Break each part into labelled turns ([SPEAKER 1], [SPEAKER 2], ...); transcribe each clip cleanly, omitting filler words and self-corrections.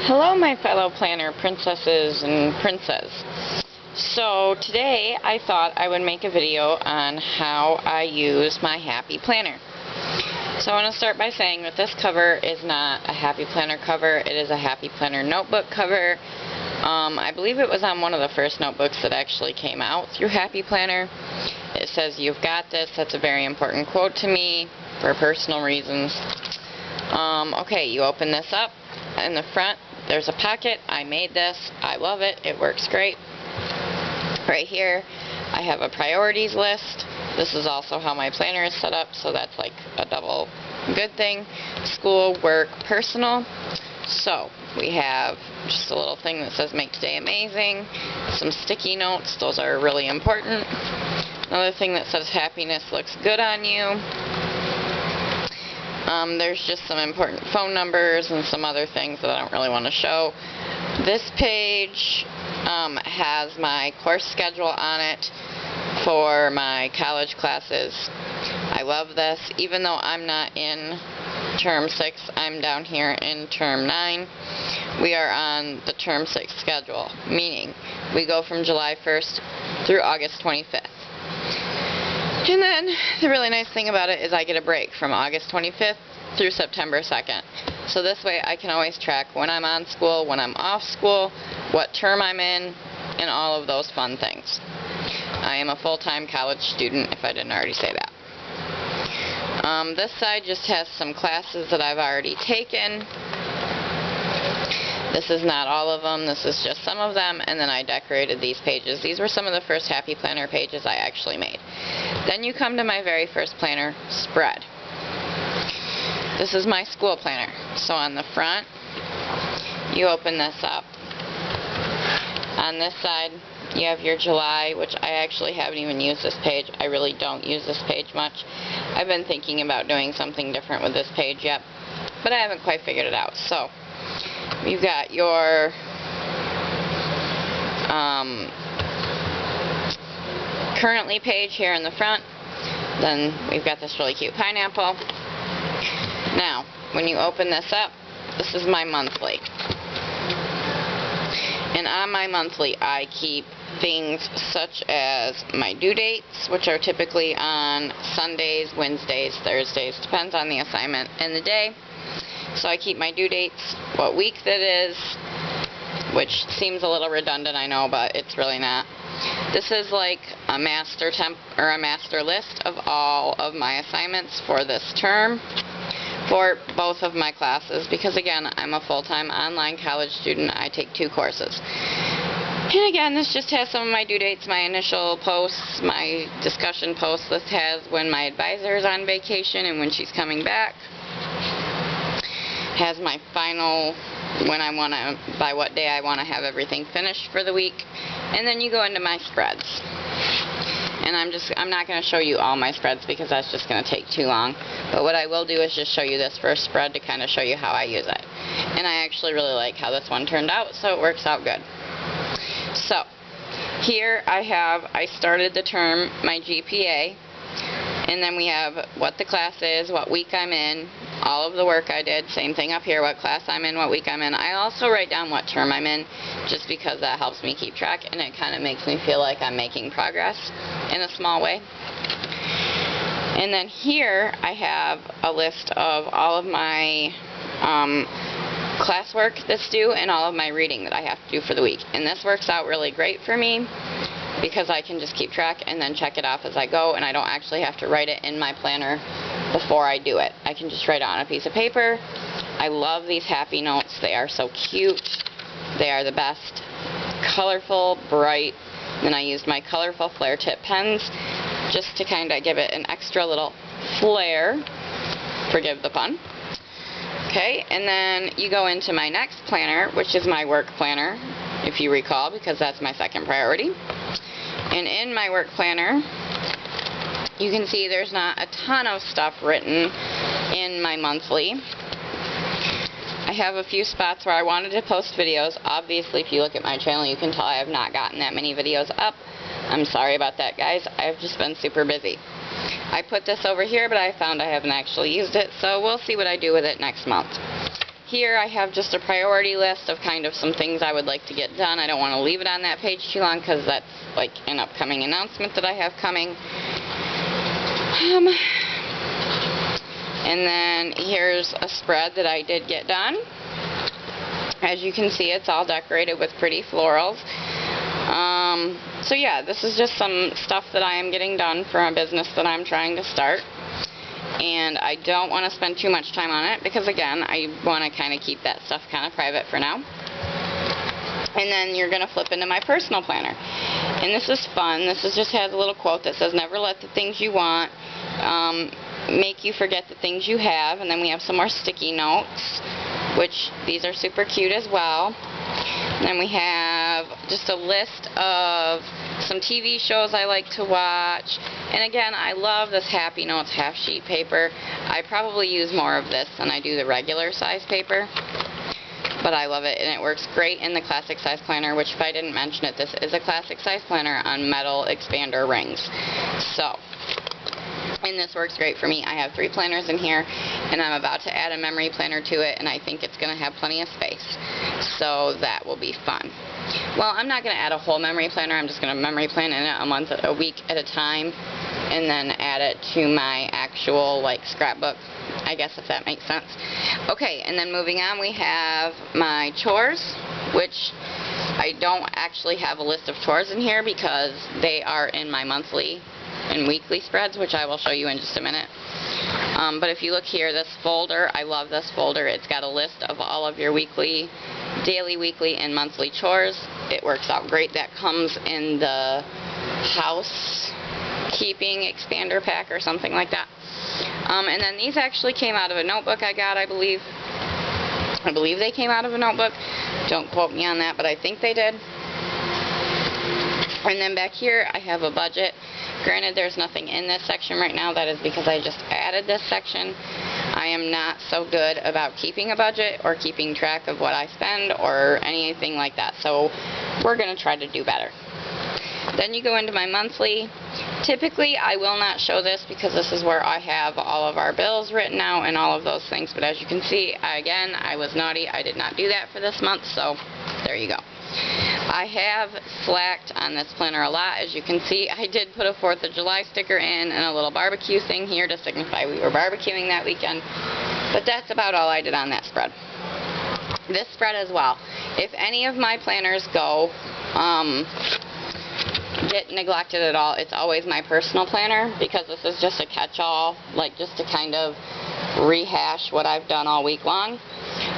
[SPEAKER 1] Hello, my fellow planner princesses and princes. So today I thought I would make a video on how I use my Happy Planner. So I want to start by saying that this cover is not a Happy Planner cover, it is a Happy Planner notebook cover. I believe it was on one of the first notebooks that actually came out through Happy Planner. It says, "You've got this." That's a very important quote to me for personal reasons. Okay, you open this up. In the front there's a pocket. I made this. I love it. It works great. Right here I have a priorities list. This is also how my planner is set up, so that's like a double good thing. School, work, personal. So we have just a little thing that says "Make Today Amazing," some sticky notes, those are really important. Another thing that says "Happiness looks good on you." There's just some important phone numbers and some other things that I don't really want to show. This page has my course schedule on it for my college classes. I love this. Even though I'm not in term 6, I'm down here in term 9. We are on the term 6 schedule, meaning we go from July 1st through August 25th. And then the really nice thing about it is I get a break from August 25th through September 2nd. So this way I can always track when I'm on school, when I'm off school, what term I'm in, and all of those fun things. I am a full-time college student, if I didn't already say that. This side just has some classes that I've already taken. This is not all of them, this is just some of them, and then I decorated these pages. These were some of the first Happy Planner pages I actually made. Then you come to my very first planner, Spread. This is my school planner. So on the front, you open this up. On this side, you have your July, which I actually haven't even used this page. I really don't use this page much. I've been thinking about doing something different with this page yet, but I haven't quite figured it out. So you've got your currently page here in the front. Then we've got this really cute pineapple. Now, when you open this up, this is my monthly. And on my monthly, I keep things such as my due dates, which are typically on Sundays, Wednesdays, Thursdays, depends on the assignment and the day. So I keep my due dates, what week that is, which seems a little redundant, I know, but it's really not. This is like a master list of all of my assignments for this term for both of my classes, because again, I'm a full-time online college student. I take 2 courses. And again, this just has some of my due dates, my initial posts, my discussion posts. This has when my advisor is on vacation and when she's coming back. Has my final, by what day I want to have everything finished for the week. And then you go into my spreads. And I'm not going to show you all my spreads because that's just going to take too long. But what I will do is just show you this first spread to kind of show you how I use it. And I actually really like how this one turned out, so it works out good. So, here I started the term, my GPA, and then we have what the class is, what week I'm in, all of the work I did, same thing up here, what class I'm in, what week I'm in. I also write down what term I'm in, just because that helps me keep track, and it kind of makes me feel like I'm making progress in a small way. And then here I have a list of all of my classwork that's due and all of my reading that I have to do for the week. And this works out really great for me because I can just keep track and then check it off as I go, and I don't actually have to write it in my planner before I do it. I can just write it on a piece of paper. I love these happy notes. They are so cute. They are the best. Colorful, bright. Then I used my colorful flare tip pens just to kind of give it an extra little flair. Forgive the pun. Okay, and then you go into my next planner, which is my work planner, if you recall, because that's my second priority. And in my work planner, you can see there's not a ton of stuff written in my monthly. I have a few spots where I wanted to post videos. Obviously, if you look at my channel, you can tell I have not gotten that many videos up. I'm sorry about that, guys. I've just been super busy. I put this over here, but I found I haven't actually used it, so we'll see what I do with it next month. Here I have just a priority list of kind of some things I would like to get done. I don't want to leave it on that page too long because that's like an upcoming announcement that I have coming. And then here's a spread that I did get done. As you can see, it's all decorated with pretty florals. So yeah, this is just some stuff that I am getting done for a business that I'm trying to start. And I don't want to spend too much time on it because, again, I want to kind of keep that stuff kind of private for now. And then you're going to flip into my personal planner. And this is fun. This just has a little quote that says, "Never let the things you want make you forget the things you have." And then we have some more sticky notes, which these are super cute as well. And then we have just a list of some TV shows I like to watch. And again, I love this Happy Notes half sheet paper. I probably use more of this than I do the regular size paper, but I love it, and it works great in the classic size planner, which, if I didn't mention it, this is a classic size planner on metal expander rings. So, and this works great for me. I have 3 planners in here, and I'm about to add a memory planner to it, and I think it's going to have plenty of space. So that will be fun. Well, I'm not going to add a whole memory planner. I'm just going to memory plan in it a week at a time, and then add it to my actual, like, scrapbook, I guess, if that makes sense. Okay, and then moving on, we have my chores, which I don't actually have a list of chores in here because they are in my monthly and weekly spreads, which I will show you in just a minute. But if you look here, this folder, I love this folder. It's got a list of all of your weekly, daily, weekly, and monthly chores. It works out great. That comes in the housekeeping expander pack or something like that. And then these actually came out of a notebook I got, I believe. I believe they came out of a notebook. Don't quote me on that, but I think they did. And then back here, I have a budget. Granted, there's nothing in this section right now. That is because I just added this section. I am not so good about keeping a budget or keeping track of what I spend or anything like that. So we're going to try to do better. Then you go into my monthly. Typically, I will not show this because this is where I have all of our bills written out and all of those things. But as you can see, again, I was naughty. I did not do that for this month, so there you go. I have slacked on this planner a lot. As you can see, I did put a 4th of July sticker in and a little barbecue thing here to signify we were barbecuing that weekend. But that's about all I did on that spread. This spread as well. If any of my planners get neglected at all, it's always my personal planner, because this is just a catch-all, like just to kind of rehash what I've done all week long.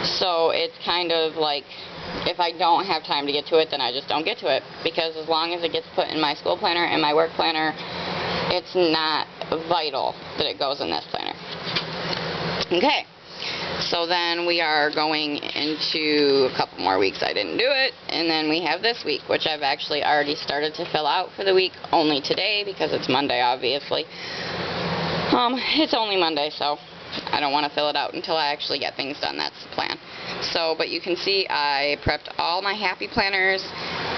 [SPEAKER 1] So it's kind of like, if I don't have time to get to it, then I just don't get to it, because as long as it gets put in my school planner and my work planner, it's not vital that it goes in this planner. Okay, so then we are going into a couple more weeks I didn't do it, and then we have this week, which I've actually already started to fill out for the week, only today, because it's Monday, obviously. It's only Monday, so I don't want to fill it out until I actually get things done. That's the plan. So, but you can see I prepped all my happy planners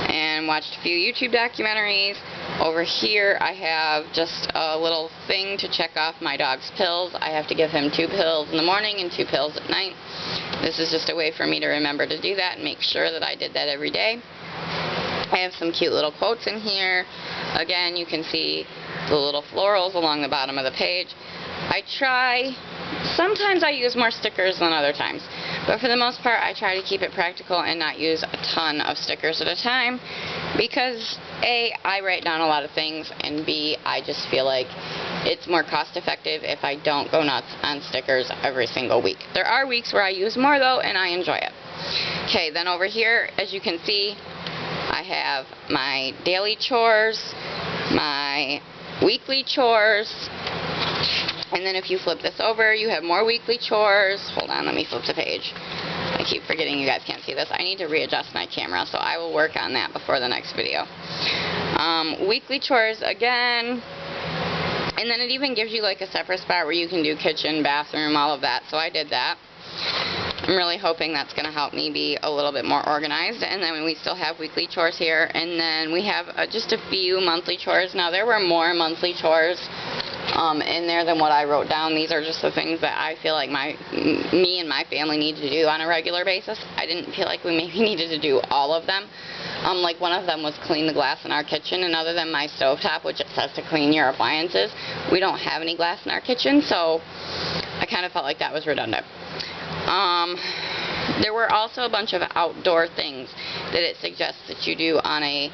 [SPEAKER 1] and watched a few YouTube documentaries. Over here I have just a little thing to check off my dog's pills. I have to give him 2 pills in the morning and 2 pills at night. This is just a way for me to remember to do that and make sure that I did that every day. I have some cute little quotes in here. Again, you can see the little florals along the bottom of the page. Sometimes I use more stickers than other times, but for the most part I try to keep it practical and not use a ton of stickers at a time, because A, I write down a lot of things, and B, I just feel like it's more cost effective if I don't go nuts on stickers every single week. There are weeks where I use more though, and I enjoy it. Okay, then over here, as you can see, I have my daily chores, my weekly chores, and then if you flip this over, you have more weekly chores. Hold on, let me flip the page. I keep forgetting you guys can't see this. I need to readjust my camera, so I will work on that before the next video. Weekly chores again. And then it even gives you like a separate spot where you can do kitchen, bathroom, all of that. So I did that. I'm really hoping that's going to help me be a little bit more organized. And then we still have weekly chores here. And then we have just a few monthly chores. Now, there were more monthly chores in there than what I wrote down. These are just the things that I feel like me and my family need to do on a regular basis. I didn't feel like we maybe needed to do all of them. Like one of them was clean the glass in our kitchen, and other than my stovetop, which it says to clean your appliances, we don't have any glass in our kitchen, so I kind of felt like that was redundant. There were also a bunch of outdoor things that it suggests that you do on a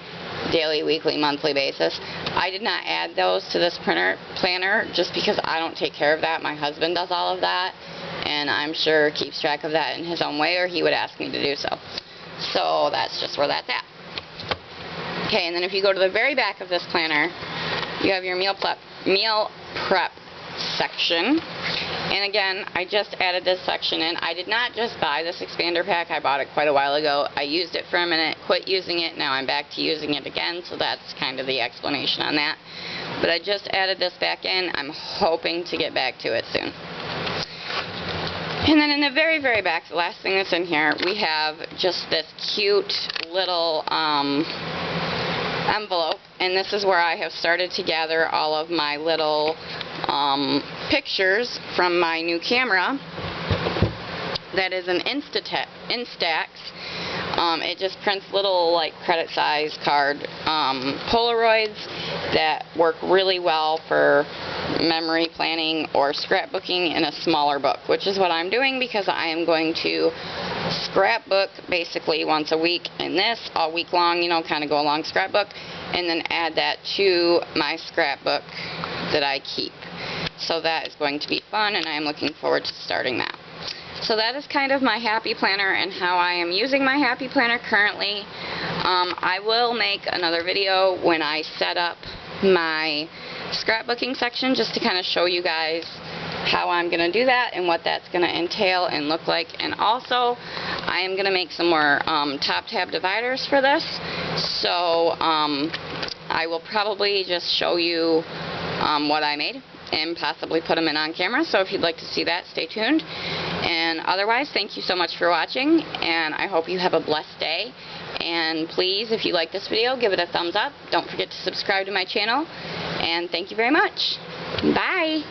[SPEAKER 1] daily, weekly, monthly basis. I did not add those to this planner just because I don't take care of that. My husband does all of that, and I'm sure keeps track of that in his own way, or he would ask me to do so. So that's just where that's at. Okay, and then if you go to the very back of this planner, you have your meal prep section. And again, I just added this section in. I did not just buy this expander pack. I bought it quite a while ago. I used it for a minute, quit using it. Now I'm back to using it again, so that's kind of the explanation on that. But I just added this back in. I'm hoping to get back to it soon. And then in the very, very back, the last thing that's in here, we have just this cute little envelope. And this is where I have started to gather all of my little pictures from my new camera. That is an Instax. It just prints little like credit size card Polaroids that work really well for memory planning or scrapbooking in a smaller book, which is what I'm doing because I am going to scrapbook basically once a week in this all week long, you know, kind of go along scrapbook, and then add that to my scrapbook that I keep. So that is going to be fun, and I am looking forward to starting that. So that is kind of my Happy Planner and how I am using my Happy Planner currently. I will make another video when I set up my scrapbooking section just to kind of show you guys how I'm going to do that and what that's going to entail and look like. And also, I am going to make some more top tab dividers for this. So I will probably just show you what I made and possibly put them in on camera. So if you'd like to see that, stay tuned. And otherwise, thank you so much for watching, and I hope you have a blessed day. And please, if you like this video, give it a thumbs up. Don't forget to subscribe to my channel. And thank you very much. Bye.